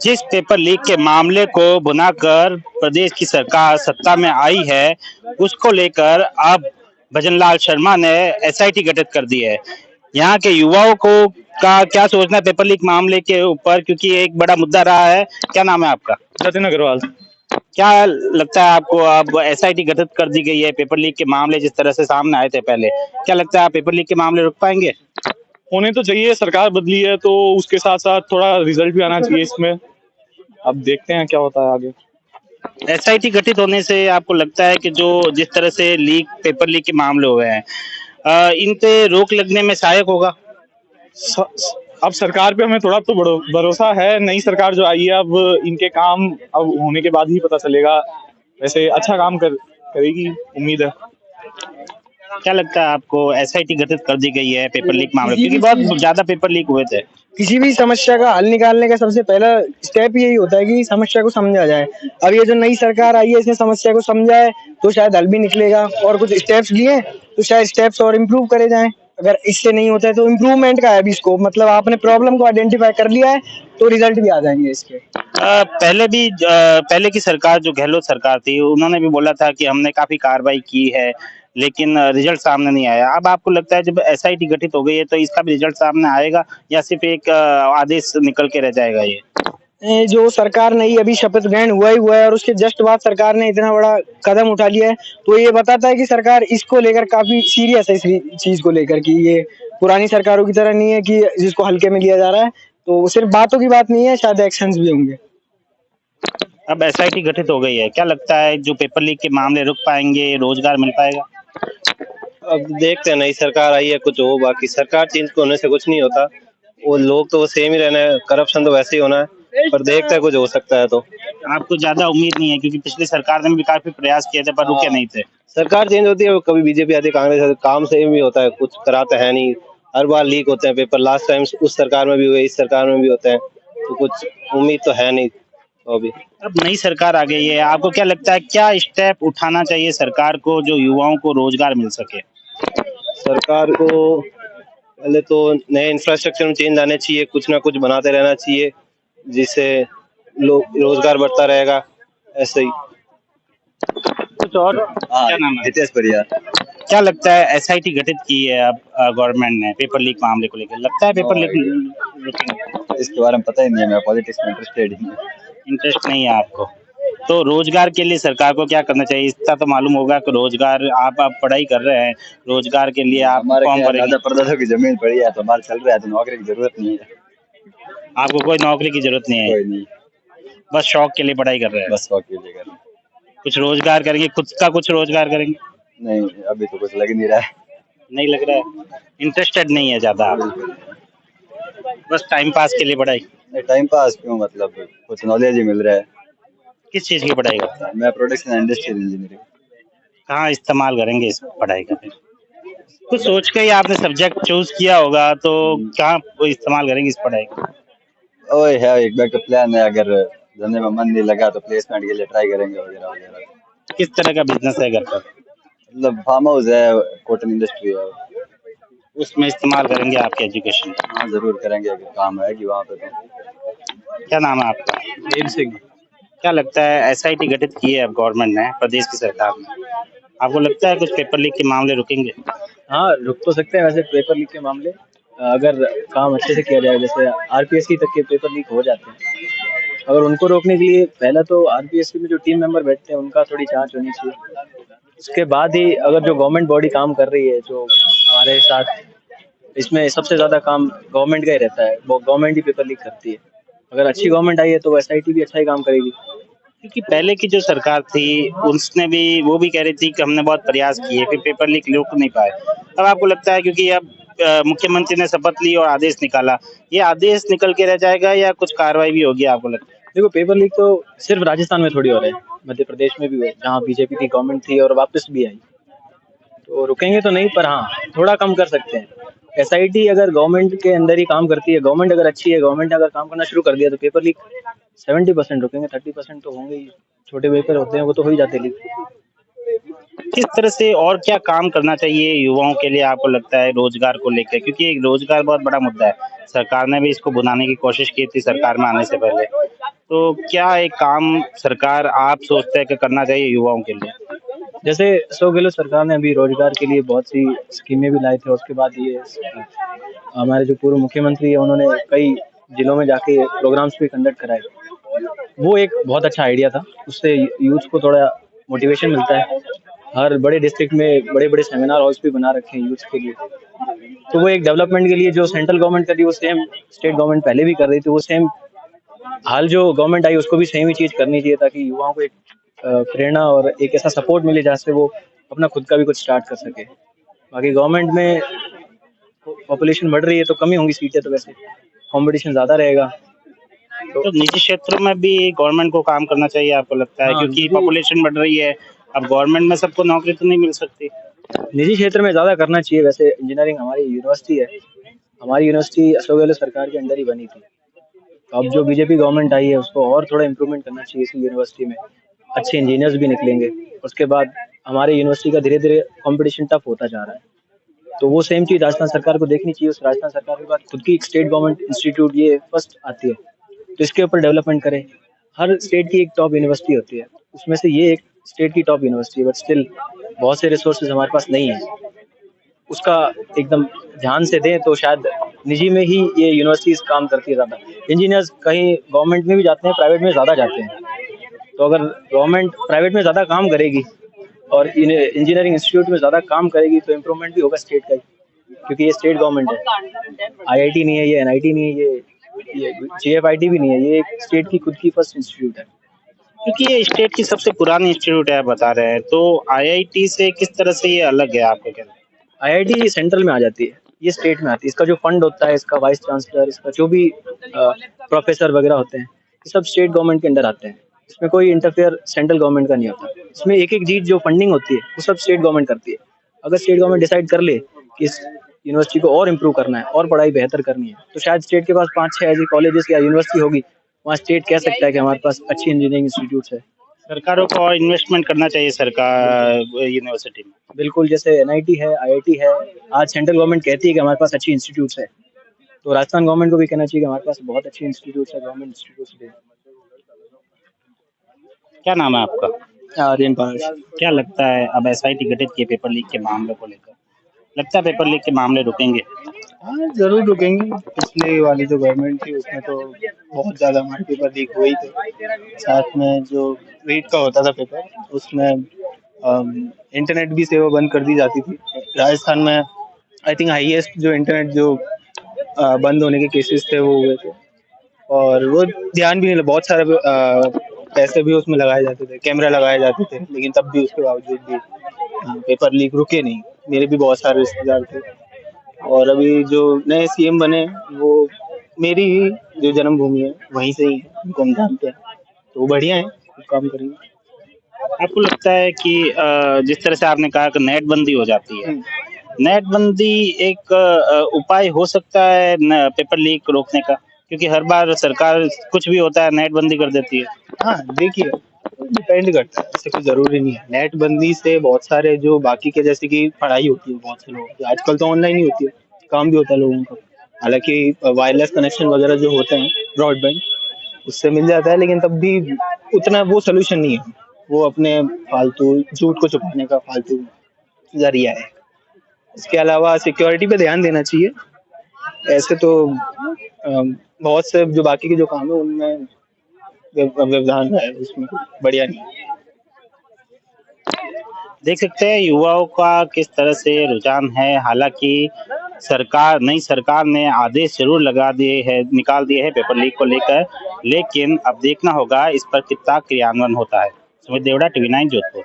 जिस paper leak के मामले को बुनाकर प्रदेश की सरकार सत्ता में आई है, उसको लेकर अब भजनलाल शर्मा ने एसआईटी गठित कर दी है। यहाँ के युवाओं को का क्या सोचना है पेपर लीक मामले के ऊपर, क्योंकि ये एक बड़ा मुद्दा रहा है। क्या नाम है आपका? जतिन अग्रवाल। क्या लगता है आपको, अब एसआईटी गठित कर दी गई है, पेपर लीक के मामले जिस तरह से सामने आए थे पहले, क्या लगता है आप पेपर लीक के मामले रुक पाएंगे? होने तो चाहिए, सरकार बदली है तो उसके साथ साथ थोड़ा रिजल्ट भी आना चाहिए इसमें। अब देखते हैं क्या होता है आगे। एसआईटी गठित होने से आपको लगता है कि जो जिस तरह से लीक पेपर लीक के मामले हुए हैं, इन पे रोक लगने में सहायक होगा? अब सरकार पे हमें थोड़ा तो भरोसा है। नई सरकार जो आई है, अब इनके काम अब होने के बाद ही पता चलेगा। वैसे अच्छा काम करेगी, उम्मीद है। क्या लगता है आपको, एसआईटी गठित कर दी गई है पेपर लीक मामले, क्योंकि बहुत ज्यादा पेपर लीक हुए थे? किसी भी समस्या का हल निकालने का सबसे पहला स्टेप यही होता है कि समस्या को समझा जाए। अब ये जो नई सरकार आई है, इसने समस्या को समझा है तो शायद हल भी निकलेगा, और कुछ स्टेप्स लिए तो शायद स्टेप्स और इम्प्रूव करे जाएं। अगर इससे नहीं होता है तो इम्प्रूवमेंट का है अभी स्कोप, मतलब आपने प्रॉब्लम को आइडेंटिफाई कर लिया है तो रिजल्ट भी आ जाएंगे इसके। पहले की सरकार जो गहलोत सरकार थी, उन्होंने भी बोला था कि हमने काफी कार्रवाई की है, लेकिन रिजल्ट सामने नहीं आया। अब आपको लगता है जब एसआईटी गठित हो गई है तो इसका भी रिजल्ट सामने आएगा, या सिर्फ एक आदेश निकल के रह जाएगा ये? जो सरकार नई अभी शपथ ग्रहण हुआ है और उसके जस्ट बाद सरकार ने इतना बड़ा कदम उठा लिया है, तो ये बताता है कि सरकार इसको लेकर काफी सीरियस है, इस चीज को लेकर कि ये पुरानी सरकारों की तरह नहीं है कि जिसको हल्के में लिया जा रहा है। तो सिर्फ बातों की बात नहीं है, शायद एक्शंस भी होंगे। अब एसआईटी गठित हो गई है, क्या लगता है जो पेपर लीक के मामले रुक पाएंगे, रोजगार मिल पाएगा? अब देखते हैं, नई सरकार आई है, कुछ हो। बाकी सरकार चेंज होने से कुछ नहीं होता, वो लोग तो वो सेम ही रहना है, करप्शन तो वैसे ही होना है, पर देखते हैं कुछ हो सकता है तो। आपको ज्यादा उम्मीद नहीं है, क्योंकि पिछली सरकार ने भी काफी प्रयास किए थे पर रुके नहीं थे? सरकार चेंज होती है, कभी बीजेपी आती है, कांग्रेस आती है, काम सेम ही होता है, कुछ कराते हैं नहीं। हर बार लीक होते हैं पेपर, लास्ट टाइम उस सरकार में भी हुए, इस सरकार में भी होते हैं, तो कुछ उम्मीद तो है नहीं अभी। अब नई सरकार आ गई है, आपको क्या लगता है क्या स्टेप उठाना चाहिए सरकार को जो युवाओं को रोजगार मिल सके? सरकार को पहले तो नए इंफ्रास्ट्रक्चर में चेंज लाने चाहिए, कुछ ना कुछ बनाते रहना चाहिए, जिससे लोग रोजगार बढ़ता रहेगा, ऐसे ही। कुछ और? क्या नाम है? हितेश परिया। क्या लगता है एसआईटी गठित की है अब गवर्नमेंट ने पेपर लीक मामले को लेकर, लगता है पेपर लीक? इसके बारे में पता ही नहीं है, मैं पॉलिटिक्स में इंटरेस्टेड ही नहीं। इंटरेस्ट नहीं है आपको? तो रोजगार के लिए सरकार को क्या करना चाहिए? इतना तो मालूम होगा कि रोजगार, आप पढ़ाई कर रहे हैं, रोजगार के लिए आप हमारे फॉर्म भरेंगे। दादा परदादा की जमीन पड़ी है तो हमारे चल रहा है, तो नौकरी की जरूरत नहीं है। आपको कोई नौकरी की जरूरत नहीं है? कोई नहीं, बस शौक के लिए पढ़ाई कर रहे हैं? बस वक्त के लिए कर रहे हैं। कुछ रोजगार करेंगे, खुद का कुछ रोजगार करेंगे? नहीं, अभी तो कुछ लग नहीं रहा है। नहीं लग रहा है? इंटरेस्टेड नहीं है ज्यादा आप? बस टाइम पास के लिए पढ़ाई? टाइम पास क्यों, मतलब कुछ नॉलेज ही मिल रहा है। किस चीज की पढ़ाई करते हैं? मैं प्रोडक्शन एंड इंडस्ट्रियल इंजीनियरिंग। कहाँ इस्तेमाल करेंगे इस पढ़ाई का? फिर कुछ सोच के ही आपने सब्जेक्ट चूज किया होगा, तो कहाँ इस्तेमाल करेंगे इस पढ़ाई का? ओए है, एक बैकअप प्लान है, अगर धंधे में मन नहीं लगा तो प्लेसमेंट के लिए ट्राई करेंगे वगैरह वगैरह। किस तरह का बिजनेस है घर पर? मतलब फार्म हाउस है, कॉटन इंडस्ट्री है, उसमें इस्तेमाल करेंगे आपके एजुकेशन? हाँ जरूर करेंगे, अगर काम है कि वहाँ पे तो। क्या नाम है आपका? देव सिंह। क्या लगता है एसआईटी गठित की है अब गवर्नमेंट ने, प्रदेश की सरकार ने, आपको लगता है कुछ पेपर लीक के मामले रुकेंगे? हाँ, रुक तो सकते हैं वैसे पेपर लीक के मामले, अगर काम अच्छे से किया जाए। जैसे आरपीएससी तक के पेपर लीक हो जाते हैं, अगर उनको रोकने के लिए पहला तो आरपीएससी में जो टीम मेंबर बैठते हैं उनका थोड़ी जांच होनी चाहिए। उसके बाद ही अगर जो गवर्नमेंट बॉडी काम कर रही है, जो हमारे साथ, इसमें सबसे ज़्यादा काम गवर्नमेंट का ही रहता है, वो गवर्नमेंट ही पेपर लीक करती है। अगर अच्छी गवर्नमेंट आई है तो एसआईटी भी अच्छा ही काम करेगी। क्योंकि पहले की जो सरकार थी उसने भी, वो भी कह रही थी कि हमने बहुत प्रयास किए, फिर पेपर लीक रोक नहीं पाए। अब आपको लगता है क्योंकि अब मुख्यमंत्री ने शपथ ली और आदेश निकाला, ये आदेश निकल के रह जाएगा या कुछ कार्रवाई भी होगी आपको लगता है? देखो, पेपर लीक तो सिर्फ राजस्थान में थोड़ी हो रहा है, मध्य प्रदेश में भी हुए, जहाँ बीजेपी की गवर्नमेंट थी और वापस भी आई। तो रुकेंगे तो नहीं, पर हाँ थोड़ा कम कर सकते हैं। एसआईटी अगर गवर्नमेंट के अंदर ही काम करती है, गवर्नमेंट अगर अच्छी है, गवर्नमेंट ने अगर काम करना शुरू कर दिया, तो पेपर लीक 70% रुकेंगे, 30% तो होंगे ही। छोटे पेपर होते हैं वो तो हो ही जाते लीक। किस तरह से और क्या काम करना चाहिए युवाओं के लिए आपको लगता है रोजगार को लेकर, क्योंकि एक रोजगार बहुत बड़ा मुद्दा है। सरकार ने भी इसको बनाने की कोशिश की थी सरकार में आने से पहले। तो क्या एक काम सरकार आप सोचते हैं कि करना चाहिए युवाओं के लिए? जैसे 100 गहलोत सरकार ने अभी रोजगार के लिए बहुत सी स्कीमें भी लाई थी, और उसके बाद ये हमारे जो पूर्व मुख्यमंत्री है उन्होंने कई जिलों में जाके प्रोग्राम्स भी कंडक्ट कराए। वो एक बहुत अच्छा आइडिया था, उससे यूथ को थोड़ा मोटिवेशन मिलता है। हर बड़े डिस्ट्रिक्ट में बड़े बड़े सेमिनार हॉल्स भी बना रखे हैं यूथ के लिए। तो वो एक डेवलपमेंट के लिए जो सेंट्रल गवर्नमेंट कर रही है वो सेम स्टेट गवर्नमेंट पहले भी कर रही थी, वो सेम हाल जो गवर्नमेंट आई उसको भी सेम ही चीज करनी चाहिए, ताकि युवाओं को एक प्रेरणा और एक ऐसा सपोर्ट मिले जहाँ से वो अपना खुद का भी कुछ स्टार्ट कर सके। बाकी गवर्नमेंट में पॉपुलेशन बढ़ रही है तो कमी होंगी सीटें, तो वैसे कंपटीशन ज्यादा रहेगा। तो निजी क्षेत्रों में भी गवर्नमेंट को काम करना चाहिए आपको लगता है, हाँ, क्योंकि पॉपुलेशन बढ़ रही है, अब गवर्नमेंट में सबको नौकरी तो नहीं मिल सकती। निजी क्षेत्र में ज्यादा करना चाहिए। वैसे इंजीनियरिंग हमारी यूनिवर्सिटी है, हमारी यूनिवर्सिटी अशोक गहलोत सरकार के अंडर ही बनी थी। तो अब जो बीजेपी गवर्नमेंट आई है उसको और थोड़ा इम्प्रूवमेंट करना चाहिए इसी यूनिवर्सिटी में, अच्छे इंजीनियर्स भी निकलेंगे। उसके बाद हमारे यूनिवर्सिटी का धीरे धीरे कंपटीशन टफ होता जा रहा है, तो वो सेम चीज राजस्थान सरकार को देखनी चाहिए। उस राजस्थान सरकार के बाद खुद की एक स्टेट गवर्नमेंट इंस्टीट्यूट ये फर्स्ट आती है, तो इसके ऊपर डेवलपमेंट करें। हर स्टेट की एक टॉप यूनिवर्सिटी होती है, उसमें से ये एक स्टेट की टॉप यूनिवर्सिटी है, बट स्टिल बहुत से रिसोर्सेज हमारे पास नहीं है। उसका एकदम ध्यान से दें तो शायद निजी में ही ये यूनिवर्सिटीज काम करती है ज़्यादा। इंजीनियर्स कहीं गवर्नमेंट में भी जाते हैं, प्राइवेट में ज़्यादा जाते हैं। तो अगर गवर्नमेंट प्राइवेट में ज़्यादा काम करेगी और इंजीनियरिंग इंस्टीट्यूट में ज़्यादा काम करेगी तो इम्प्रूवमेंट भी होगा स्टेट का ही, क्योंकि ये स्टेट गवर्नमेंट है। आईआईटी नहीं है, ये एनआईटी नहीं है, ये जीएफआईटी भी नहीं है, ये एक स्टेट की खुद की फर्स्ट इंस्टीट्यूट है। क्योंकि ये स्टेट की सबसे पुरानी इंस्टीट्यूट है बता रहे हैं, तो आईआईटी से किस तरह से ये अलग है आपको क्या लगता है? आईआईटी सेंट्रल में आ जाती है, ये स्टेट में आती है। इसका जो फंड होता है, इसका वाइस चांसलर, इसका जो भी प्रोफेसर वगैरह होते हैं, ये सब स्टेट गवर्नमेंट के अंडर आते हैं। इसमें कोई इंटरफेयर सेंट्रल गवर्नमेंट का नहीं होता। इसमें एक एक चीज जो फंडिंग होती है वो सब स्टेट गवर्नमेंट करती है। अगर स्टेट गवर्नमेंट डिसाइड कर ले कि इस यूनिवर्सिटी को और इम्प्रूव करना है और पढ़ाई बेहतर करनी है, तो शायद स्टेट के पास 5-6 ऐसी कॉलेजेस या यूनिवर्सिटी होगी, वहाँ स्टेट कह सकता है कि हमारे पास अच्छी इंजीनियरिंग इंस्टीट्यूट है। सरकारों को और इन्वेस्टमेंट करना चाहिए सरकार यूनिवर्सिटी में। बिल्कुल, जैसे एनआईटी है, आईआईटी है, आज सेंट्रल गवर्नमेंट कहती है कि हमारे पास अच्छी इंस्टीट्यूट्स है, तो राजस्थान गवर्नमेंट को भी कहना चाहिए कि हमारे पास बहुत अच्छी इंस्टीट्यूट्स है, गवर्नमेंट इंस्टीट्यूट्स है। क्या नाम है आपका? आर्यन पास। क्या लगता है अब एसआईटी गठित किए पेपर लीक के मामले को लेकर, लगता है पेपर लीक के मामले रुकेंगे? हाँ जरूर रुकेंगे। पिछले वाली जो गवर्नमेंट थी उसमें तो बहुत ज़्यादा हमारे पेपर लीक हुए ही थे। साथ में जो रीट का होता था पेपर, उसमें इंटरनेट भी सेवा बंद कर दी जाती थी। राजस्थान में आई थिंक हाईएस्ट जो इंटरनेट जो बंद होने के केसेस थे वो हुए थे, और वो ध्यान भी नहीं, बहुत सारे पैसे भी उसमें लगाए जाते थे, कैमरा लगाए जाते थे, लेकिन तब भी उसके बावजूद भी पेपर लीक रुके नहीं। मेरे भी बहुत सारे रिश्तेदार थे, और अभी जो नए सीएम बने वो मेरी ही जो जन्मभूमि है वहीं से ही, उनको हम जानते हैं, तो वो बढ़िया है, काम करेंगे। आपको लगता है कि जिस तरह से आपने कहा कि नेट बंदी हो जाती है, नेट बंदी एक उपाय हो सकता है पेपर लीक रोकने का, क्योंकि हर बार सरकार कुछ भी होता है नेट बंदी कर देती है। हाँ देखिए, डिपेंड करता है, ऐसे कोई जरूरी नहीं है। नेट बंदी से बहुत सारे जो बाकी के, जैसे कि पढ़ाई होती है बहुत से लोगों की आजकल तो ऑनलाइन ही होती है, काम भी होता है लोगों का। हालांकि वायरलेस कनेक्शन वगैरह जो होते हैं ब्रॉडबैंड, उससे मिल जाता है, लेकिन तब भी उतना वो सोल्यूशन नहीं है। वो अपने फालतू झूठ को छुपाने का फालतू जरिया है। इसके अलावा सिक्योरिटी पे ध्यान देना चाहिए। ऐसे तो बहुत से जो बाकी के जो काम है उनमें व्यवधान है, उसमें बढ़िया नहीं। देख सकते हैं युवाओं का किस तरह से रुझान है। हालांकि नई सरकार ने आदेश जरूर निकाल दिए हैं पेपर लीक को लेकर, लेकिन अब देखना होगा इस पर कितना क्रियान्वयन होता है। सुमित देवड़ा, TV9 जोधपुर।